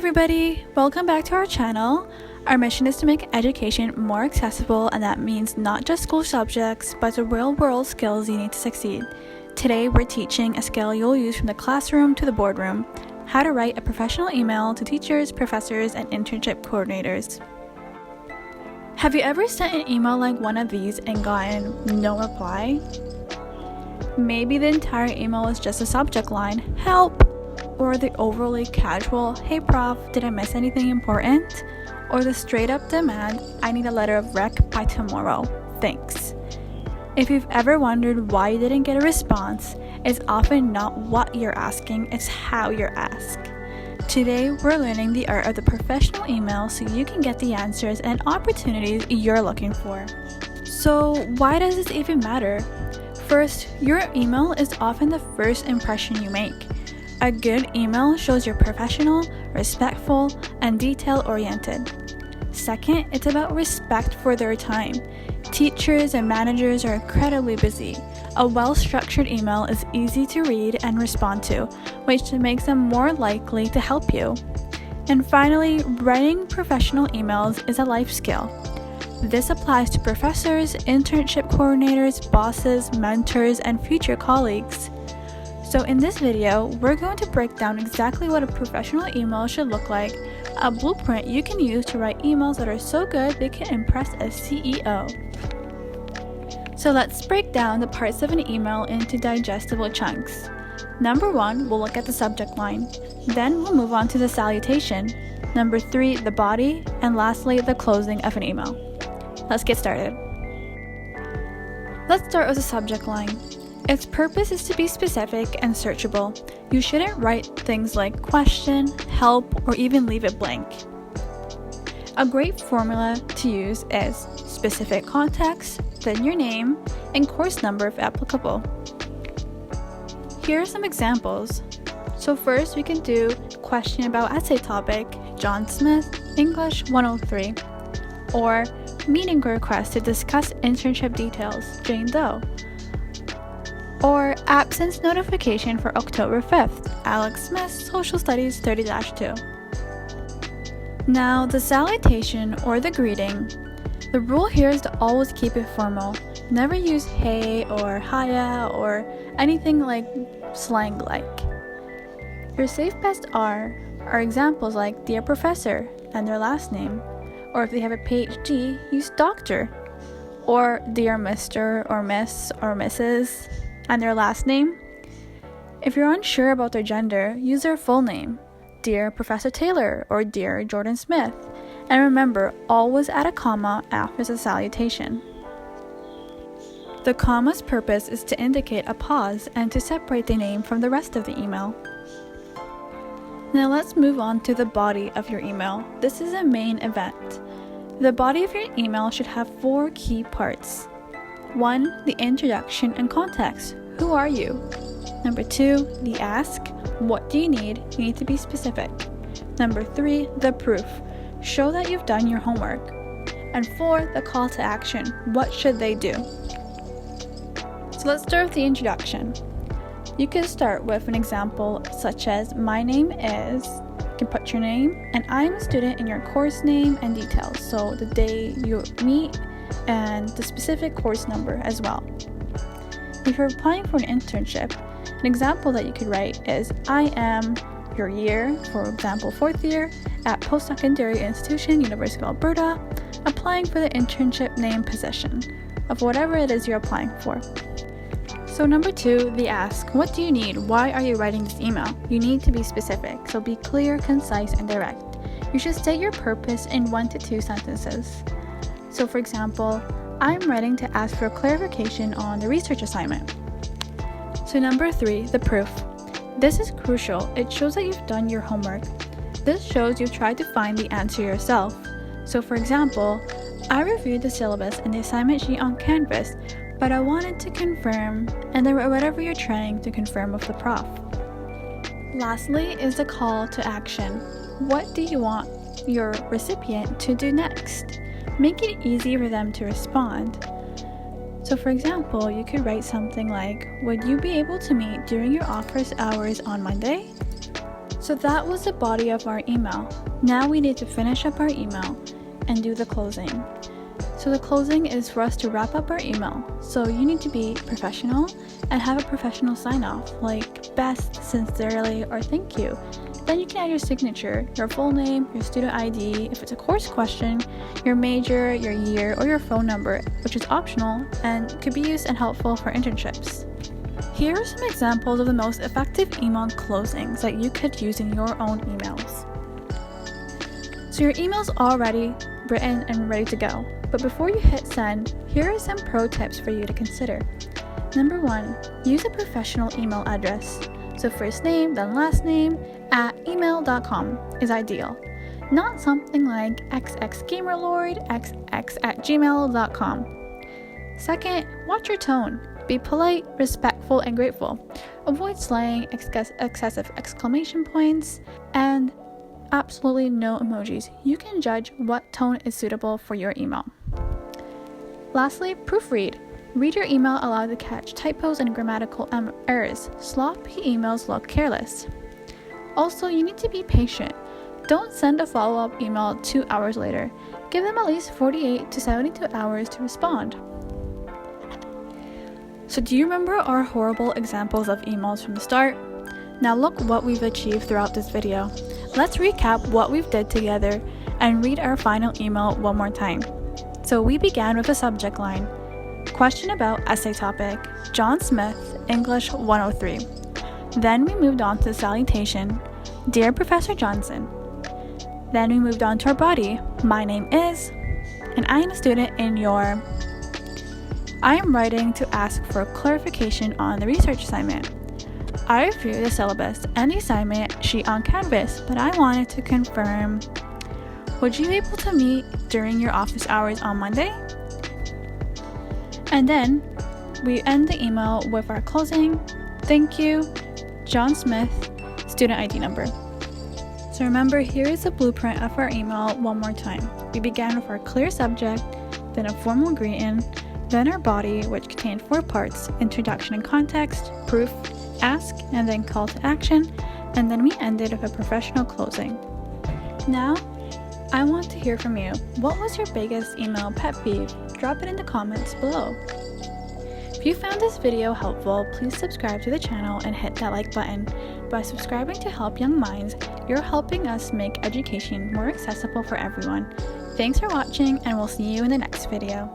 everybody! Welcome back to our channel. Our mission is to make education more accessible, and that means not just school subjects, but the real-world skills you need to succeed. Today, we're teaching a skill you'll use from the classroom to the boardroom: how to write a professional email to teachers, professors, and internship coordinators. Have you ever sent an email like one of these and gotten no reply? Maybe the entire email was just a subject line, "Help," or the overly casual, "Hey prof, did I miss anything important?" Or the straight up demand, "I need a letter of rec by tomorrow, thanks." If you've ever wondered why you didn't get a response, it's often not what you're asking, it's how you're asked. Today, we're learning the art of the professional email so you can get the answers and opportunities you're looking for. So why does this even matter? First, your email is often the first impression you make. A good email shows you're professional, respectful, and detail-oriented. Second, it's about respect for their time. Teachers and managers are incredibly busy. A well-structured email is easy to read and respond to, which makes them more likely to help you. And finally, writing professional emails is a life skill. This applies to professors, internship coordinators, bosses, mentors, and future colleagues. So in this video, we're going to break down exactly what a professional email should look like, a blueprint you can use to write emails that are so good they can impress a CEO. So let's break down the parts of an email into digestible chunks. Number 1, we'll look at the subject line. Then we'll move on to the salutation. Number 3, the body. And lastly, the closing of an email. Let's get started. Let's start with the subject line. Its purpose is to be specific and searchable. You shouldn't write things like question, help, or even leave it blank. A great formula to use is specific context, then your name, and course number if applicable. Here are some examples. So first we can do question about essay topic, John Smith, English 103. Or meeting request to discuss internship details, Jane Doe. Or absence notification for October 5th, Alex Smith, Social Studies 30-2. Now, the salutation or the greeting. The rule here is to always keep it formal. Never use hey or hiya or anything like slang-like. Your safe bets are examples like dear professor and their last name. Or if they have a PhD, use doctor. Or dear Mr. or Miss or Mrs. and their last name. If you're unsure about their gender, use their full name, Dear Professor Taylor or Dear Jordan Smith. And remember, always add a comma after the salutation. The comma's purpose is to indicate a pause and to separate the name from the rest of the email. Now let's move on to the body of your email. This is a main event. The body of your email should have 4 key parts. 1. The introduction and context. Who are you? Number 2. The ask. What do you need? You need to be specific. Number 3. The proof. Show that you've done your homework. And 4. The call to action. What should they do? So let's start with the introduction. You can start with an example such as, my name is, you can put your name, and I'm a student in your course name and details, so the day you meet and the specific course number as well. If you're applying for an internship, an example that you could write is, I am your year, for example 4th year, at post-secondary institution, University of Alberta, applying for the internship name position of whatever it is you're applying for. So number 2, the ask. What do you need? Why are you writing this email? You need to be specific, so be clear, concise, and direct. You should state your purpose in 1 to 2 sentences. So for example, I'm writing to ask for clarification on the research assignment. So number 3, the proof. This is crucial. It shows that you've done your homework. This shows you've tried to find the answer yourself. So for example, I reviewed the syllabus and the assignment sheet on Canvas, but I wanted to confirm, and then whatever you're trying to confirm with the prof. Lastly is the call to action. What do you want your recipient to do next? Make it easy for them to respond. So for example, you could write something like, would you be able to meet during your office hours on Monday? So that was the body of our email. Now we need to finish up our email and do the closing. So the closing is for us to wrap up our email. So you need to be professional and have a professional sign off, like best, sincerely, or thank you. Then you can add your signature, your full name, your student ID, if it's a course question, your major, your year, or your phone number, which is optional and could be used and helpful for internships. Here are some examples of the most effective email closings that you could use in your own emails. So your email's already written and ready to go, but before you hit send, here are some pro tips for you to consider. Number 1, use a professional email address. So first name, then last name, @email.com is ideal. Not something like xxgamerlord@gmail.com. Second, watch your tone. Be polite, respectful, and grateful. Avoid slang, excessive exclamation points, and absolutely no emojis. You can judge what tone is suitable for your email. Lastly, proofread. Read your email aloud to catch typos and grammatical errors. Sloppy emails look careless. Also, you need to be patient. Don't send a follow-up email 2 hours later. Give them at least 48 to 72 hours to respond. So do you remember our horrible examples of emails from the start? Now look what we've achieved throughout this video. Let's recap what we've did together and read our final email one more time. So we began with a subject line. Question about essay topic, John Smith, English 103. Then we moved on to the salutation, Dear Professor Johnson. Then we moved on to our body, my name is, and I am a student in your. I am writing to ask for clarification on the research assignment. I reviewed the syllabus and the assignment sheet on Canvas, but I wanted to confirm, would you be able to meet during your office hours on Monday? And then we end the email with our closing, thank you, John Smith, student ID number. So remember, here is a blueprint of our email one more time. We began with our clear subject, then a formal greeting, then our body, which contained 4 parts, introduction and context, proof, ask, and then call to action, and then we ended with a professional closing. Now, I want to hear from you. What was your biggest email pet peeve? Drop it in the comments below. If you found this video helpful, please subscribe to the channel and hit that like button. By subscribing to Help Young Minds, you're helping us make education more accessible for everyone. Thanks for watching, and we'll see you in the next video.